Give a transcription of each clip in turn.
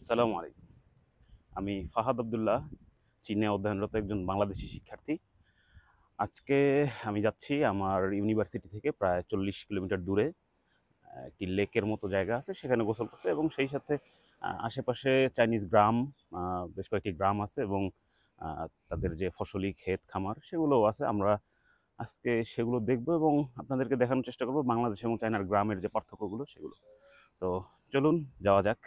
আসসালামু আলাইকুম। আমি ফাহাদ আব্দুল্লাহ, চীনে অধ্যয়নরত একজন বাংলাদেশী শিক্ষার্থী। আজকে আমি যাচ্ছি আমার ইউনিভার্সিটি থেকে প্রায় ৪০ কিলোমিটার দূরে একটি লেকের মতো জায়গা আছে, সেখানে গোসল করতে এবং সেই সাথে আশেপাশে চাইনিজ গ্রাম, বেশ কয়েকটি গ্রাম আছে এবং তাদের যে ফসলি ক্ষেত খামার সেগুলোও আছে। আমরা আজকে সেগুলো দেখব এবং আপনাদেরকে দেখানোর চেষ্টা করব বাংলাদেশ এবং চায়নার গ্রামের যে পার্থক্যগুলো সেগুলো। তো চলুন যাওয়া যাক।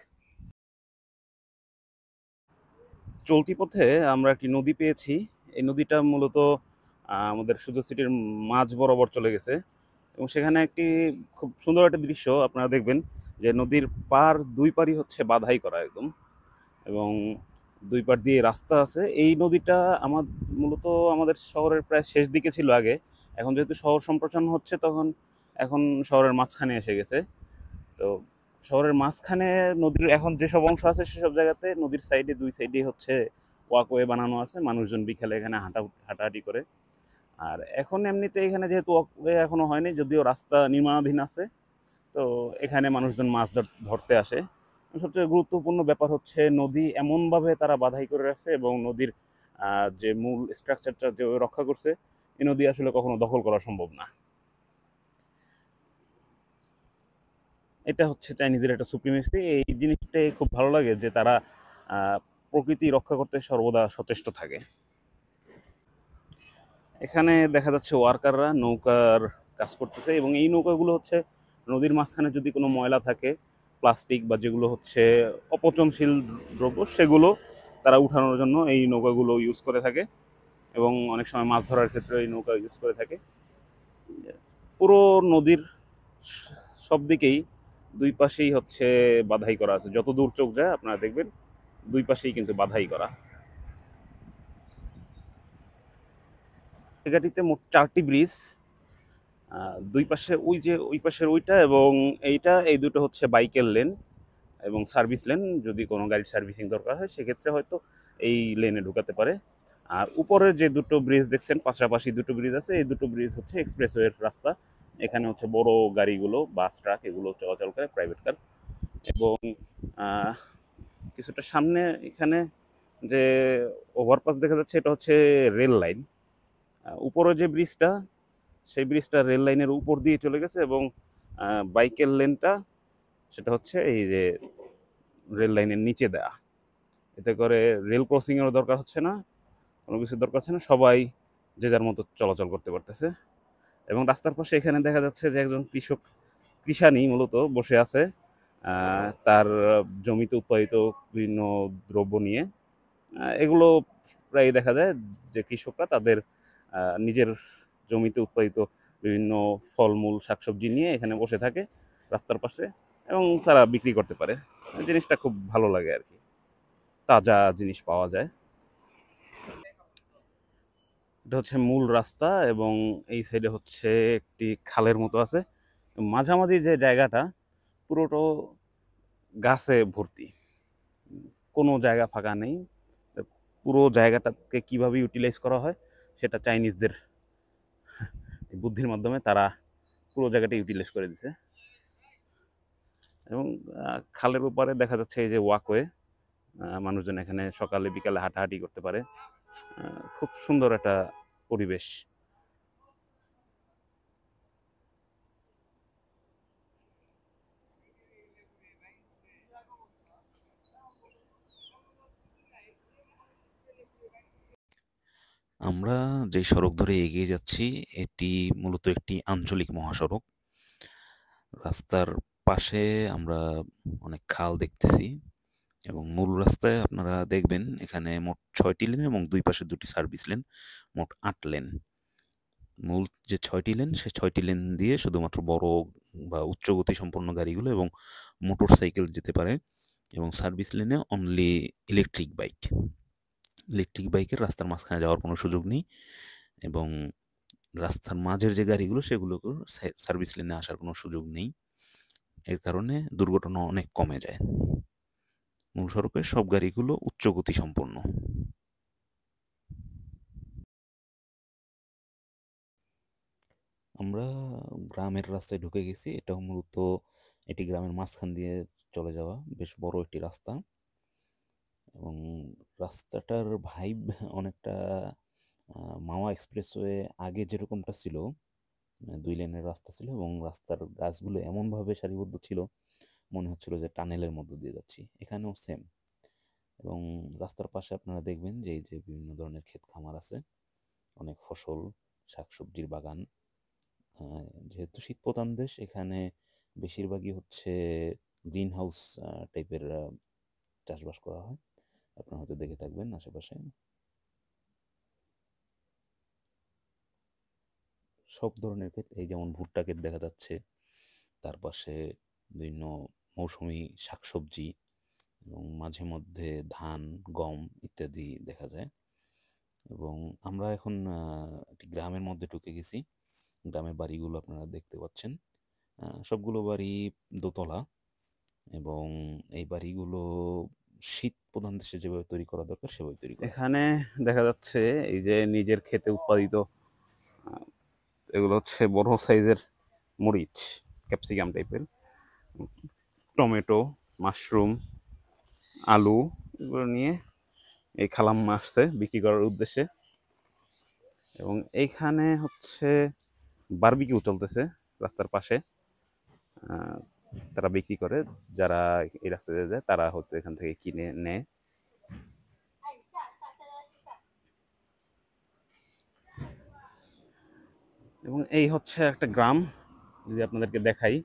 চলতি পথে আমরা একটি নদী পেয়েছি। এই নদীটা মূলত আমাদের সুজো সিটির মাঝ বরাবর চলে গেছে এবং সেখানে একটি খুব সুন্দর একটা দৃশ্য আপনারা দেখবেন যে নদীর পার দুই পারই হচ্ছে বাধাই করা একদম, এবং দুই পার দিয়ে রাস্তা আছে। এই নদীটা আমার মূলত আমাদের শহরের প্রায় শেষ দিকে ছিল আগে। এখন যেহেতু শহর সম্প্রসারণ হচ্ছে তখন এখন শহরের মাঝখানে এসে গেছে। তো শহরের মাঝখানে নদীর এখন যেসব অংশ আছে সেসব জায়গাতে নদীর সাইডে দুই সাইডে হচ্ছে ওয়াকওয়ে বানানো আছে, মানুষজন বিকেলে এখানে হাঁটাহাঁটি করে। আর এখন এমনিতে এখানে যেহেতু ওয়াকওয়ে এখনো হয়নি, যদিও রাস্তা নির্মাণাধীন আছে, তো এখানে মানুষজন মাছ ধরতে আসে। সবচেয়ে গুরুত্বপূর্ণ ব্যাপার হচ্ছে নদী এমনভাবে তারা বাধাই করে রাখছে এবং নদীর যে মূল স্ট্রাকচারটা যে রক্ষা করছে, এই নদী আসলে কখনো দখল করা সম্ভব না। এটা হচ্ছে চাইনিজের একটা সুপ্রিমেসি। এই জিনিসটাই খুব ভালো লাগে যে তারা প্রকৃতি রক্ষা করতে সর্বদা সচেষ্ট থাকে। এখানে দেখা যাচ্ছে ওয়ার্কাররা নৌকার কাজ করতেছে এবং এই নৌকাগুলো হচ্ছে নদীর মাঝখানে যদি কোনো ময়লা থাকে, প্লাস্টিক বা যেগুলো হচ্ছে অপচনশীল দ্রব্য, সেগুলো তারা উঠানোর জন্য এই নৌকাগুলো ইউজ করে থাকে এবং অনেক সময় মাছ ধরার ক্ষেত্রে এই নৌকা ইউজ করে থাকে। পুরো নদীর সব দিকেই দুই পাশেই হচ্ছে বাধাই করা আছে, যত দূর চোখ যায় আপনারা দেখবেন দুই পাশেই কিন্তু বাধাই করা। জায়গাটিতে মোট ৪টি ব্রিজ, দুই পাশে ওই যে ওই পাশের ওইটা এবং এইটা, এই দুটো হচ্ছে বাইকের লেন এবং সার্ভিস লেন। যদি কোনো গাড়ির সার্ভিসিং দরকার হয় সেক্ষেত্রে হয়তো এই লেনে ঢুকাতে পারে। আর উপরে যে দুটো ব্রিজ দেখছেন, পাশাপাশি দুটো ব্রিজ আছে, এই দুটো ব্রিজ হচ্ছে এক্সপ্রেসওয়ের রাস্তা। এখানে হচ্ছে বড় গাড়িগুলো, বাস ট্রাক এগুলো চলাচল করে, প্রাইভেট কার। এবং আহ, কিছুটা সামনে এখানে যে ওভারপাস দেখা যাচ্ছে এটা হচ্ছে রেল লাইন। উপরে যে ব্রিজটা, সেই ব্রিজটা রেল লাইনের উপর দিয়ে চলে গেছে এবং বাইকের লেনটা সেটা হচ্ছে এই যে রেল লাইনের নিচে দেয়া। এতে করে রেল ক্রসিংয়েরও দরকার হচ্ছে না, কোনো কিছুর দরকার হচ্ছে না, সবাই যে যার মতো চলাচল করতে পারতেছে। এবং রাস্তার পাশে এখানে দেখা যাচ্ছে যে একজন কৃষানি মূলত বসে আছে তার জমিতে উৎপাদিত বিভিন্ন দ্রব্য নিয়ে। এগুলো প্রায় দেখা যায় যে কৃষকরা তাদের নিজের জমিতে উৎপাদিত বিভিন্ন ফলমূল শাকসবজি নিয়ে এখানে বসে থাকে রাস্তার পাশে এবং তারা বিক্রি করতে পারে। এই জিনিসটা খুব ভালো লাগে আর কি, তাজা জিনিস পাওয়া যায়। এটা হচ্ছে মূল রাস্তা এবং এই সাইডে হচ্ছে একটি খালের মতো আছে। মাঝামাঝি যে জায়গাটা পুরোটা গাছে ভর্তি, কোনো জায়গা ফাঁকা নেই। পুরো জায়গাটাকে কিভাবে ইউটিলাইজ করা হয় সেটা চাইনিজদের বুদ্ধির মাধ্যমে তারা পুরো জায়গাটা ইউটিলাইজ করে দিছে। এবং খালের ওপারে দেখা যাচ্ছে এই যে ওয়াকওয়ে, মানুষজন এখানে সকালে বিকালে হাঁটাহাঁটি করতে পারে। খুব সুন্দর একটা পরিবেশ। আমরা যে সড়ক ধরে এগিয়ে যাচ্ছি এটি মূলত একটি আঞ্চলিক মহাসড়ক। রাস্তার পাশে আমরা অনেক খাল দেখতেছি এবং মূল রাস্তায় আপনারা দেখবেন এখানে মোট ৬টি লেন এবং দুই পাশে দুটি সার্ভিস লেন, মোট ৮ লেন। মূল যে ৬টি লেন সে ৬টি লেন দিয়ে শুধুমাত্র বড় বা উচ্চ গতি সম্পন্ন গাড়িগুলো এবং মোটর সাইকেল যেতে পারে এবং সার্ভিস লেনে অনলি ইলেকট্রিক বাইক। ইলেকট্রিক বাইকের রাস্তার মাঝখানে যাওয়ার কোনো সুযোগ নেই এবং রাস্তার মাঝের যে গাড়িগুলো সেগুলোকে সার্ভিস লেনে আসার কোনো সুযোগ নেই। এর কারণে দুর্ঘটনা অনেক কমে যায়। মূল সড়কে সব গাড়িগুলো উচ্চ গতি সম্পন্ন। আমরা গ্রামের রাস্তায় ঢুকে গেছি। এটাও মূলত এটি গ্রামের মাঝখান দিয়ে চলে যাওয়া বেশ বড় একটি রাস্তা। এবং রাস্তাটার ভাইব অনেকটা মাওয়া এক্সপ্রেসওয়ে আগে যেরকমটা ছিল, 2 লেনের রাস্তা ছিল এবং রাস্তার গাছগুলো এমনভাবে সারিবদ্ধ ছিল মনে হচ্ছিল যে টানেলের মধ্য দিয়ে যাচ্ছি। এখানেও সেম। এবং রাস্তার পাশে আপনারা দেখবেন যে এই যে বিভিন্ন ধরনের ক্ষেত খামার আছে, অনেক ফসল, শাকসবজির বাগান। যেহেতু শীতপ্রধান দেশ, এখানে বেশিরভাগই হচ্ছে গ্রিন হাউস টাইপের চাষবাস করা হয়। আপনারা হয়তো দেখে থাকবেন আশেপাশে সব ধরনের ক্ষেত, এই যেমন ভুট্টা ক্ষেত দেখা যাচ্ছে, তার পাশে বিভিন্ন মৌসুমী শাকসবজি এবং মাঝে মধ্যে ধান, গম ইত্যাদি দেখা যায়। এবং আমরা এখন একটি গ্রামের মধ্যে ঢুকে গেছি। গ্রামের বাড়িগুলো আপনারা দেখতে পাচ্ছেন, সবগুলো বাড়ি দোতলা এবং এই বাড়িগুলো শীত প্রধান দেশে যেভাবে তৈরি করা দরকার সেভাবে তৈরি করা। এখানে দেখা যাচ্ছে এই যে নিজের ক্ষেতে উৎপাদিত এগুলো হচ্ছে বড় সাইজের মরিচ, ক্যাপসিকাম টাইপের, টমেটো, মাশরুম, আলু, এগুলো নিয়ে এই খালাম্মা আসছে বিক্রি করার উদ্দেশ্যে। এবং এইখানে হচ্ছে বারবিকিউ চলতেছে রাস্তার পাশে। তারা বিক্রি করে, যারা এই রাস্তা দিয়ে যায় তারা হচ্ছে এখান থেকে কিনে নেয়। এবং এই হচ্ছে একটা গ্রাম, যদি আপনাদেরকে দেখাই।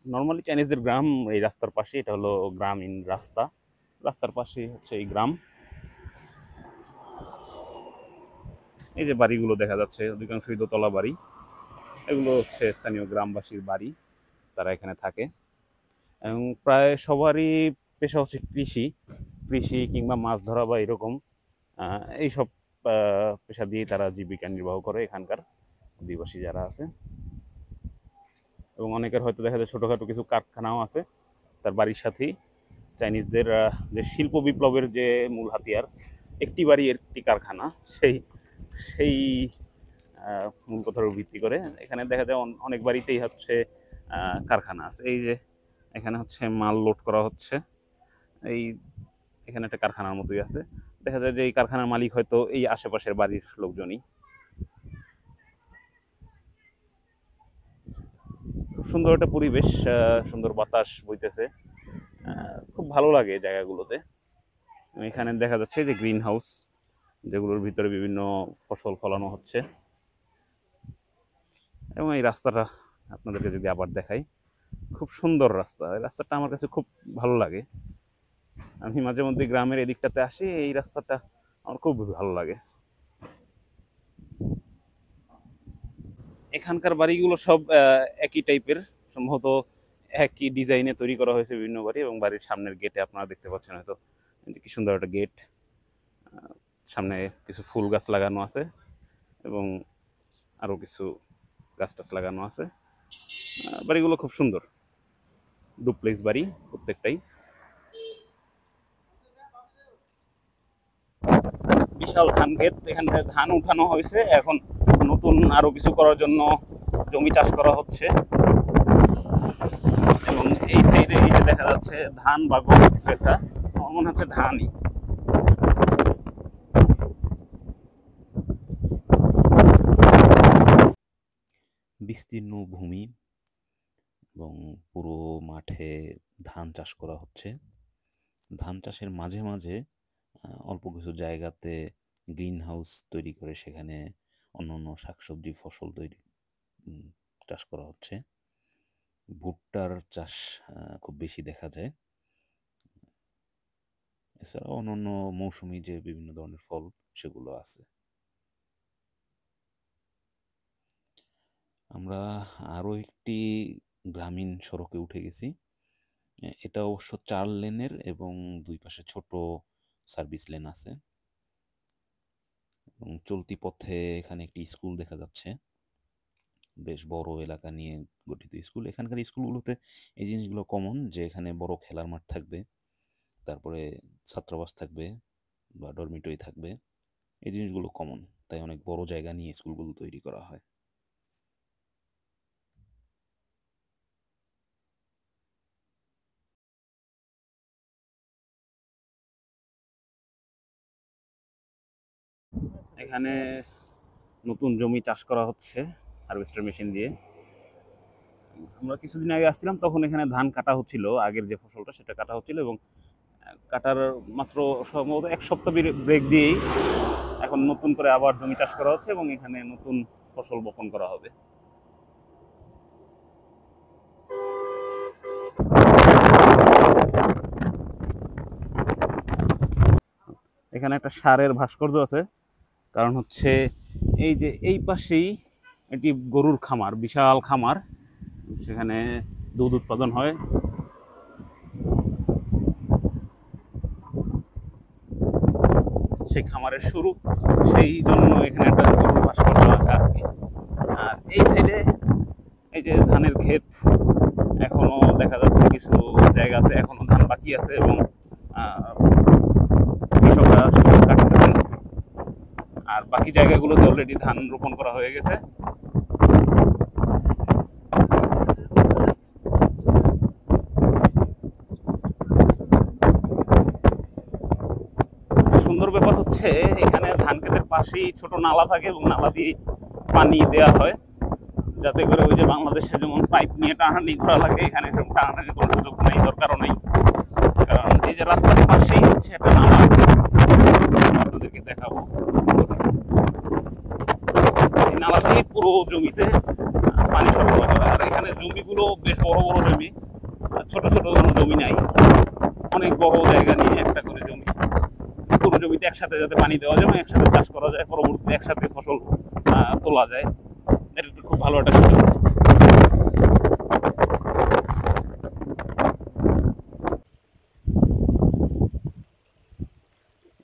নর্মালি চাইনিজদের গ্রাম এই রাস্তার পাশে, এটা হলো গ্রামীণ রাস্তা, রাস্তার পাশে হচ্ছে এই গ্রাম। এই যে বাড়িগুলো দেখা যাচ্ছে অধিকাংশই দোতলা বাড়ি, এগুলো হচ্ছে স্থানীয় গ্রামবাসীর বাড়ি, তারা এখানে থাকে। এবং প্রায় সবারই পেশা হচ্ছে কৃষি, কৃষি কিংবা মাছ ধরা বা এরকম এইসব পেশা দিয়েই তারা জীবিকা নির্বাহ করে এখানকার আদিবাসী যারা আছে। এবং অনেকের হয়তো দেখা যায় ছোটোখাটো কিছু কারখানাও আছে তার বাড়ির সাথেই। চাইনিজদের যে শিল্প বিপ্লবের যে মূল হাতিয়ার, একটি বাড়ি একটি কারখানা, সেই সেই মূল কথার উপর ভিত্তি করে এখানে দেখা যায় অনেক বাড়িতেই হচ্ছে কারখানা আছে। এই যে এখানে হচ্ছে মাল লোড করা হচ্ছে, এই এখানে একটা কারখানার মতোই আছে। দেখা যায় যে এই কারখানার মালিক হয়তো এই আশেপাশের বাড়ির লোকজনই। খুব সুন্দর একটা পরিবেশ, সুন্দর বাতাস বইতেছে, খুব ভালো লাগে এই জায়গাগুলোতে। এখানে দেখা যাচ্ছে যে গ্রিন হাউস, যেগুলোর ভিতরে বিভিন্ন ফসল ফলানো হচ্ছে। এবং এই রাস্তাটা আপনাদেরকে যদি আবার দেখাই, খুব সুন্দর রাস্তা, এই রাস্তাটা আমার কাছে খুব ভালো লাগে। আমি মাঝে মধ্যে গ্রামের এদিকটাতে আসি, এই রাস্তাটা আমার খুব ভালো লাগে। এখানকার বাড়িগুলো সব একই টাইপের, সম্ভবত একই ডিজাইনে তৈরি করা হয়েছে বিভিন্ন বাড়ি। এবং বাড়ির সামনের গেটে আপনারা দেখতে পাচ্ছেন হয়তো কি সুন্দর একটা গেট, সামনে কিছু ফুল গাছ লাগানো আছে এবং আরও কিছু গাছ টাছ লাগানো আছে। বাড়িগুলো খুব সুন্দর, ডুপ্লেক্স বাড়ি প্রত্যেকটাই। বিশাল ধান ক্ষেত, এখানে ধান উঠানো হয়েছে, এখন নতুন আরো কিছু করার জন্য জমি চাষ করা হচ্ছে। এবং এই সাইডে এই যে দেখা যাচ্ছে ধান বা গম কিছু একটা, আমার মনে হচ্ছে ধানই। বিস্তীর্ণ ভূমি এবং পুরো মাঠে ধান চাষ করা হচ্ছে। ধান চাষের মাঝে মাঝে অল্প কিছু জায়গাতে গ্রিন হাউস তৈরি করে সেখানে অন্যান্য শাকসবজি ফসল চাষ করা হচ্ছে। ভুট্টার চাষ খুব বেশি দেখা যায়। এছাড়াও অন্যান্য মৌসুমী যে বিভিন্ন ধরনের ফল সেগুলো আছে। আমরা আরও একটি গ্রামীণ সড়কে উঠে গেছি। এটা অবশ্য 4 লেনের এবং 2 পাশে ছোট সার্ভিস লেন আছে। এবং চলতি পথে এখানে একটি স্কুল দেখা যাচ্ছে, বেশ বড় এলাকা নিয়ে গঠিত স্কুল। এখানকার স্কুলগুলোতে এই জিনিসগুলো কমন, যে এখানে বড় খেলার মাঠ থাকবে, তারপরে ছাত্রাবাস থাকবে বা ডরমিটরি থাকবে। এই জিনিসগুলো কমন, তাই অনেক বড় জায়গা নিয়ে স্কুলগুলো তৈরি করা হয়। এখানে নতুন জমি চাষ করা হচ্ছে হারভেস্টার মেশিন দিয়ে। আমরা কিছুদিন আগে আসছিলাম, তখন এখানে ধান কাটা হচ্ছিল, আগের যে ফসলটা সেটা কাটা হচ্ছিল, এবং কাটার মাত্র সম্ভবত এক সপ্তাহ ব্রেক দিয়েই এখন নতুন করে আবার জমি চাষ করা হচ্ছে এবং এখানে নতুন ফসল বপন করা হবে। এখানে একটা সারের ভাস্কর্য আছে, কারণ হচ্ছে এই যে এই পাশেই এটি গরুর খামার, বিশাল খামার, সেখানে দুধ উৎপাদন হয়। সেই খামারের শুরু, সেই জন্য এখানে একটা গরুর ভাস্কর্য আঁকা আর কি। আর এই সাইডে এই যে ধানের ক্ষেত, এখনো দেখা যাচ্ছে কিছু জায়গাতে এখনো ধান বাকি আছে এবং কৃষকরা সেগুলো কাটতেছেন। আর বাকি জায়গাগুলোতে অলরেডি ধান রোপণ করা হয়ে গেছে। সুন্দর ব্যাপার হচ্ছে এখানে ধান ক্ষেতের পাশেই ছোট নালা থাকে এবং নালা দিয়ে পানি দেওয়া হয়, যাতে করে ওই যে বাংলাদেশে যেমন পাইপ নিয়ে টানাটানি করা লাগে, এখানে টানাটানি কোনো সুযোগ নেই, দরকারও নেই। কারণ এই যে রাস্তার পাশেই হচ্ছে একটা নালা আছে, আপনাদেরকে দেখাবো। এই নালা দিয়ে পুরো জমিতে পানি সরবরাহ করে। আর এখানে জমিগুলো বেশ বড় বড় জমি, ছোট ছোট কোনো জমি নাই, অনেক বড় জায়গা নিয়ে একটা করে জমি। পুরো জমিতে একসাথে যাতে পানি দেওয়া যায় এবং একসাথে চাষ করা যায়, পরবর্তীতে একসাথে ফসল তোলা যায়, এটা খুব ভালো একটা সুযোগ।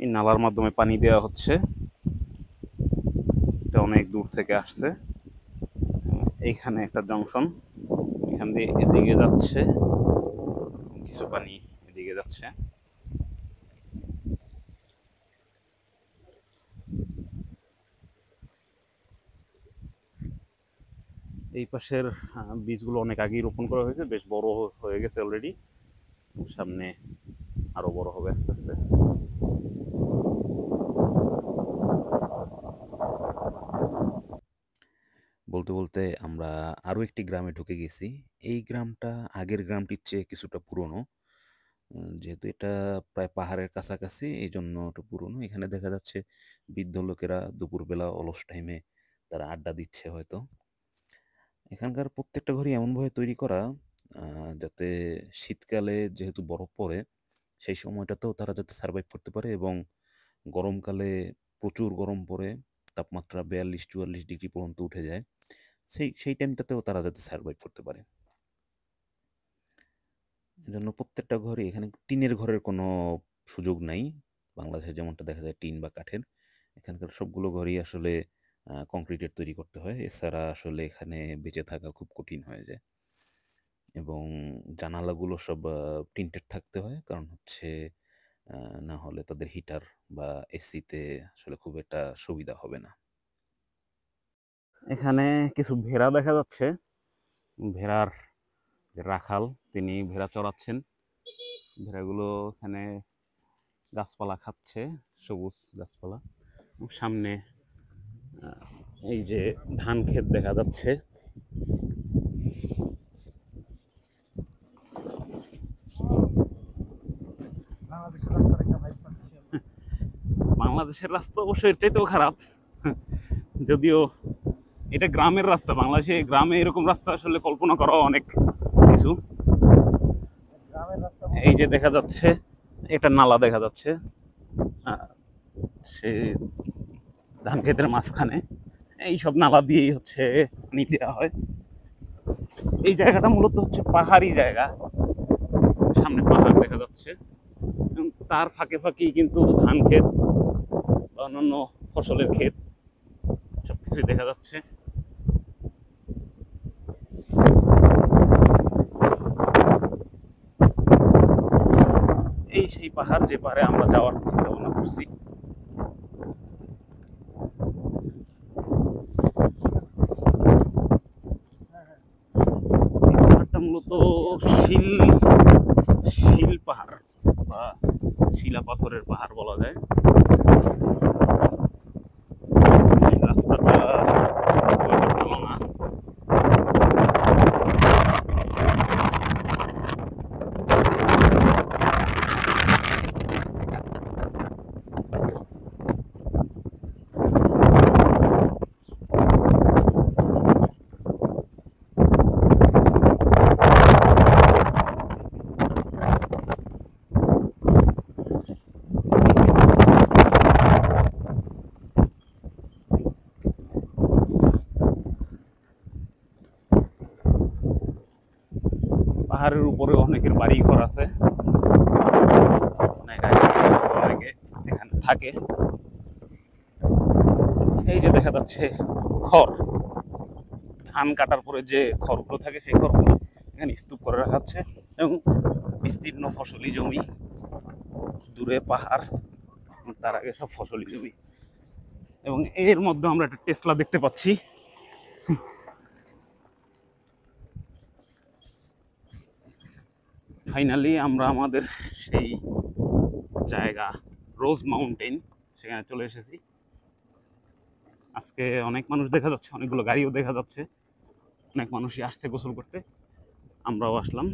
এই নালার মাধ্যমে পানি দেওয়া হচ্ছে, এটা অনেক দূর থেকে আসছে। এইখানে একটা জংশন, এখান দিয়ে এদিকে যাচ্ছে, কিছু পানি এদিকে যাচ্ছে। এই পাশের বীজগুলো অনেক আগেই রোপণ করা হয়েছে, বেশ বড় হয়ে গেছে অলরেডি, সামনে আরো বড় হবে আস্তে আস্তে। বলতে বলতে আমরা আরো একটি গ্রামে ঢুকে গেছি। এই গ্রামটা আগের গ্রামটির চেয়ে কিছুটা পুরনো। যেহেতু এটা প্রায় পাহাড়ের কাছাকাছি, এই জন্য একটু পুরনো। এখানে দেখা যাচ্ছে বৃদ্ধ লোকেরা দুপুরবেলা অলস টাইমে তারা আড্ডা দিচ্ছে হয়তো। এখানকার প্রত্যেকটা ঘরই এমনভাবে তৈরি করা যাতে শীতকালে যেহেতু বরফ পড়ে, সেই সময়টাতেও তারা যাতে সার্ভাইভ করতে পারে, এবং গরমকালে প্রচুর গরম পড়ে, তাপমাত্রা 42-44 ডিগ্রি পর্যন্ত উঠে যায়, সেই টাইমটাতেও তারা যাতে সার্ভাইভ করতে পারে। এজন্য প্রত্যেকটা ঘরে, এখানে টিনের ঘরের কোনো সুযোগ নাই। বাংলাদেশে যেমনটা দেখা যায় টিন বা কাঠের, এখানকার সবগুলো ঘরই আসলে কংক্রিটের তৈরি করতে হয়, এছাড়া আসলে এখানে বেঁচে থাকা খুব কঠিন হয়ে যায়। এবং জানালাগুলো সব টিন্টেড থাকতে হয়, কারণ হচ্ছে না হলে তাদের হিটার বা এসিতে আসলে খুব একটা সুবিধা হবে না। এখানে কিছু ভেড়া দেখা যাচ্ছে, ভেড়ার যে রাখাল তিনি ভেড়া চড়াচ্ছেন। ভেড়াগুলো এখানে গাছপালা খাচ্ছে, সবুজ গাছপালা। সামনে এই যে ধান ক্ষেত দেখা যাচ্ছে। বাংলাদেশের রাস্তা অবশ্য এর চাইতেও খারাপ, যদিও এটা গ্রামের রাস্তা। বাংলাদেশে গ্রামে এরকম রাস্তা আসলে কল্পনা করা অনেক কিছু। এই যে দেখা যাচ্ছে এটা নালা দেখা যাচ্ছে, সে ধান ক্ষেতের মাঝখানে এই সব নালা দিয়েই হচ্ছে পানি দেওয়া হয়। এই জায়গাটা মূলত হচ্ছে পাহাড়ি জায়গা, সামনে পাহাড় দেখা যাচ্ছে এবং তার ফাঁকে ফাঁকেই কিন্তু ধান ক্ষেত বা অন্যান্য ফসলের ক্ষেত সবকিছু দেখা যাচ্ছে। এই সেই পাহাড় যে পাহাড়ে আমরা যাওয়ার চিন্তা ভাবনা করছি। পাহাড়টা মূলত শিল শিল পাহাড় বা শিলা পাথরের পাহাড় বলা যায়। পাহাড়ের উপরে অনেকের বাড়ি ঘর আছে, অনেক আগে থেকে হয়তো অনেকে এখানে থাকে। এই যে দেখা যাচ্ছে খড়, ধান কাটার পরে যে খড়গুলো থাকে সেই খড়গুলো এখানে স্তূপ করে রাখা হচ্ছে, এবং বিস্তীর্ণ ফসলি জমি, দূরে পাহাড়, তার আগে সব ফসলি জমি, এবং এর মধ্যে আমরা একটা টেসলা দেখতে পাচ্ছি। ফাইনালি আমরা আমাদের সেই জায়গা রোজ মাউন্টেন সেখানে চলে এসেছি। আজকে অনেক মানুষ দেখা যাচ্ছে, অনেকগুলো গাড়িও দেখা যাচ্ছে, অনেক মানুষই আসছে গোসল করতে, আমরাও আসলাম।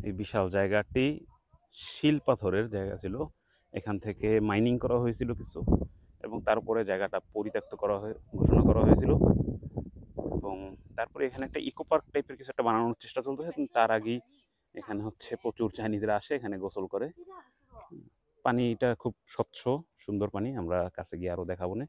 এই বিশাল জায়গাটি শিল পাথরের জায়গা ছিল, এখান থেকে মাইনিং করা হয়েছিল কিছু, এবং তারপরে জায়গাটা পরিত্যক্ত করা হয়ে ঘোষণা করা হয়েছিল। এবং তারপরে এখানে একটা ইকো পার্ক টাইপের কিছু একটা বানানোর চেষ্টা চলতেছে, কিন্তু তার আগেই এখানে হচ্ছে প্রচুর চাইনিজরা আসে এখানে গোসল করে। পানিটা খুব স্বচ্ছ, সুন্দর পানি, আমরা কাছে গিয়ে আরো দেখাবো না।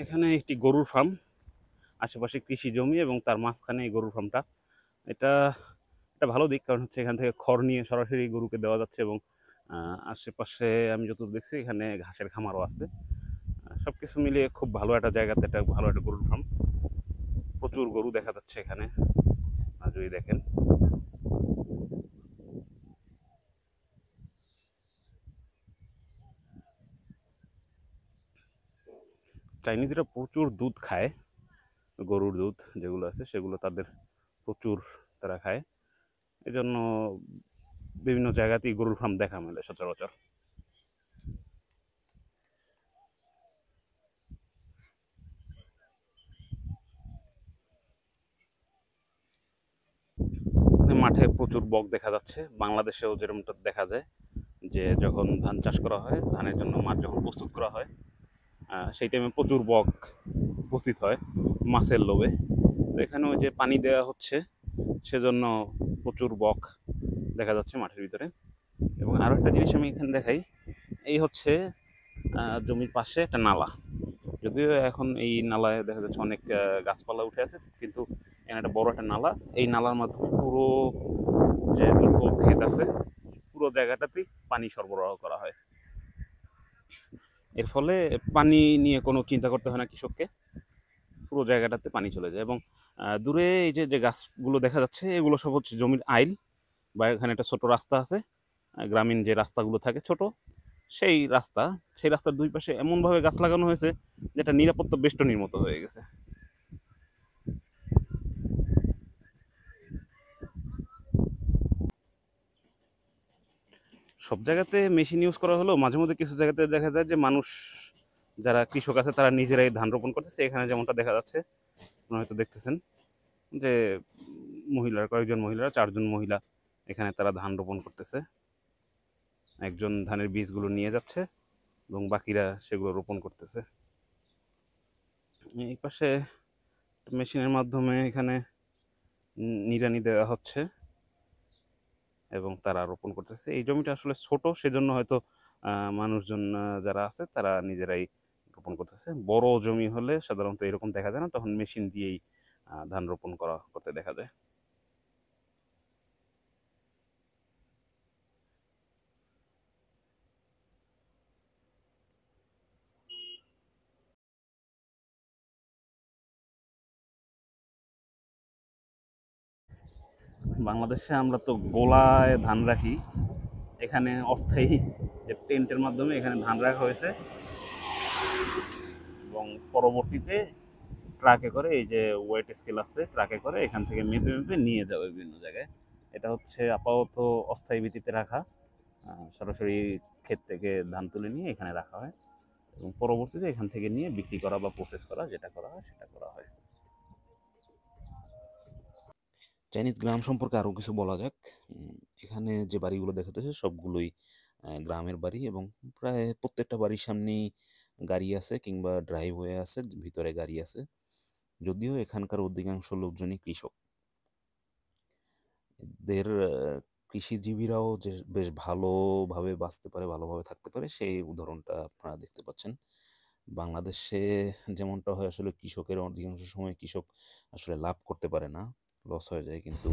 এখানে একটি গরুর ফার্ম, আশেপাশে কৃষি জমি এবং তার মাঝখানে এই গরুর ফার্মটা। এটা একটা ভালো দিক, কারণ হচ্ছে এখান থেকে খড় নিয়ে সরাসরি গরুকে দেওয়া যাচ্ছে, এবং আশেপাশে আমি যতদূর দেখছি এখানে ঘাসের খামারও আছে। সব কিছু মিলিয়ে খুব ভালো একটা জায়গাতে একটা ভালো একটা গরুর ফার্ম, প্রচুর গরু দেখা যাচ্ছে এখানে যদি দেখেন। চাইনিজরা প্রচুর দুধ খায়, গরুর দুধ যেগুলো আছে সেগুলো তাদের প্রচুর তারা খায়, এজন্য বিভিন্ন জায়গাতেই গরুর ফার্ম দেখা মেলে সচরাচর। মাঠে প্রচুর বক দেখা যাচ্ছে, বাংলাদেশেও যেরকমটা দেখা যায় যে যখন ধান চাষ করা হয়, ধানের জন্য মাঠ যখন প্রস্তুত করা হয়, সেই টাইমে প্রচুর বক উপস্থিত হয় মাছের লোভে। তো এখানে ওই যে পানি দেওয়া হচ্ছে সেজন্য প্রচুর বক দেখা যাচ্ছে মাঠের ভিতরে। এবং আরও একটা জিনিস আমি এখানে দেখাই, এই হচ্ছে জমির পাশে একটা নালা, যদিও এখন এই নালায় দেখা যাচ্ছে অনেক গাছপালা উঠে আছে, কিন্তু এখানে একটা বড় একটা নালা, এই নালার মাধ্যমে পুরো যে যত ক্ষেত আছে পুরো জায়গাটাতেই পানি সরবরাহ করা হয়। এর ফলে পানি নিয়ে কোনো চিন্তা করতে হয় না কৃষককে, পুরো জায়গাটাতে পানি চলে যায়। এবং দূরে এই যে যে গাছগুলো দেখা যাচ্ছে এগুলো সব হচ্ছে জমির আইল, বা এখানে একটা ছোট রাস্তা আছে, গ্রামীণ যে রাস্তাগুলো থাকে ছোট, সেই রাস্তা, সেই রাস্তার দুই পাশে এমনভাবে গাছ লাগানো হয়েছে যেটা নিরাপত্তা বেষ্টনীর মতো হয়ে গেছে। সব জায়গাতে মেশিন ইউজ করা হলেও মাঝে মধ্যে কিছু জায়গাতে দেখা যায় যে মানুষ, যারা কৃষক আছে তারা নিজেরাই ধান রোপণ করতেছে। এখানে যেমনটা দেখা যাচ্ছে, আপনারা হয়তো দেখতেছেন যে মহিলারা, কয়েকজন মহিলারা, 4জন মহিলা এখানে তারা ধান রোপণ করতেছে। একজন ধানের বীজগুলো নিয়ে যাচ্ছে এবং বাকিরা সেগুলো রোপণ করতেছে। এই পাশে মেশিনের মাধ্যমে এখানে নিড়ানি দেওয়া হচ্ছে এবং তারা রোপণ করতেছে। এই জমিটা আসলে ছোট, সেজন্য হয়তো মানুষজন যারা আছে তারা নিজেরাই রোপণ করতেছে। বড় জমি হলে সাধারণত এরকম দেখা যায় না, তখন মেশিন দিয়েই ধান রোপণ করতে দেখা যায়। বাংলাদেশে আমরা তো গোলায় ধান রাখি, এখানে অস্থায়ী যে টেন্টের মাধ্যমে এখানে ধান রাখা হয়েছে এবং পরবর্তীতে ট্রাকে করে, এই যে ওয়েট স্কেল আছে, ট্রাকে করে এখান থেকে মেপে মেপে নিয়ে যাবে বিভিন্ন জায়গায়। এটা হচ্ছে আপাতত অস্থায়ী ভিত্তিতে রাখা, সরাসরি ক্ষেত থেকে ধান তুলে নিয়ে এখানে রাখা হয় এবং পরবর্তীতে এখান থেকে নিয়ে বিক্রি করা বা প্রসেস করা, যেটা করা হয় সেটা করা হয়। চাইনিজ গ্রাম সম্পর্কে আরও কিছু বলা যাক। এখানে যে বাড়িগুলো দেখাতেছে সবগুলোই গ্রামের বাড়ি, এবং প্রায় প্রত্যেকটা বাড়ির সামনেই গাড়ি আছে কিংবা ড্রাইভওয়ে আছে, ভিতরে গাড়ি আছে। যদিও এখানকার অধিকাংশ লোকজনই কৃষক। এদের কৃষিজীবীরাও যে বেশ ভালোভাবে বাঁচতে পারে, ভালোভাবে থাকতে পারে, সেই উদাহরণটা আপনারা দেখতে পাচ্ছেন। বাংলাদেশে যেমনটা হয়, আসলে কৃষকের অধিকাংশ সময় কৃষক আসলে লাভ করতে পারে না, লস হয়ে যায়। কিন্তু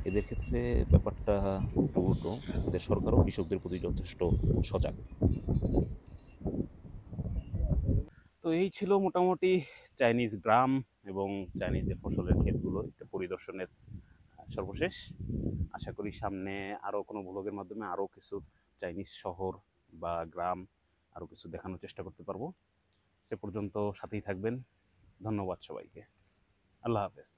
এদের ক্ষেত্রে ব্যাপারটা একটু উল্টো। এদের সরকারও কৃষকদের প্রতি যথেষ্ট সজাগ। তো এই ছিল মোটামুটি চাইনিজ গ্রাম এবং চাইনিজ যে ফসলের ক্ষেতগুলো এটা পরিদর্শনের সর্বশেষ। আশা করি সামনে আরও কোনো ব্লগের মাধ্যমে আরও কিছু চাইনিজ শহর বা গ্রাম আরও কিছু দেখানোর চেষ্টা করতে পারবো। সে পর্যন্ত সাথেই থাকবেন। ধন্যবাদ সবাইকে। আল্লাহ হাফেজ।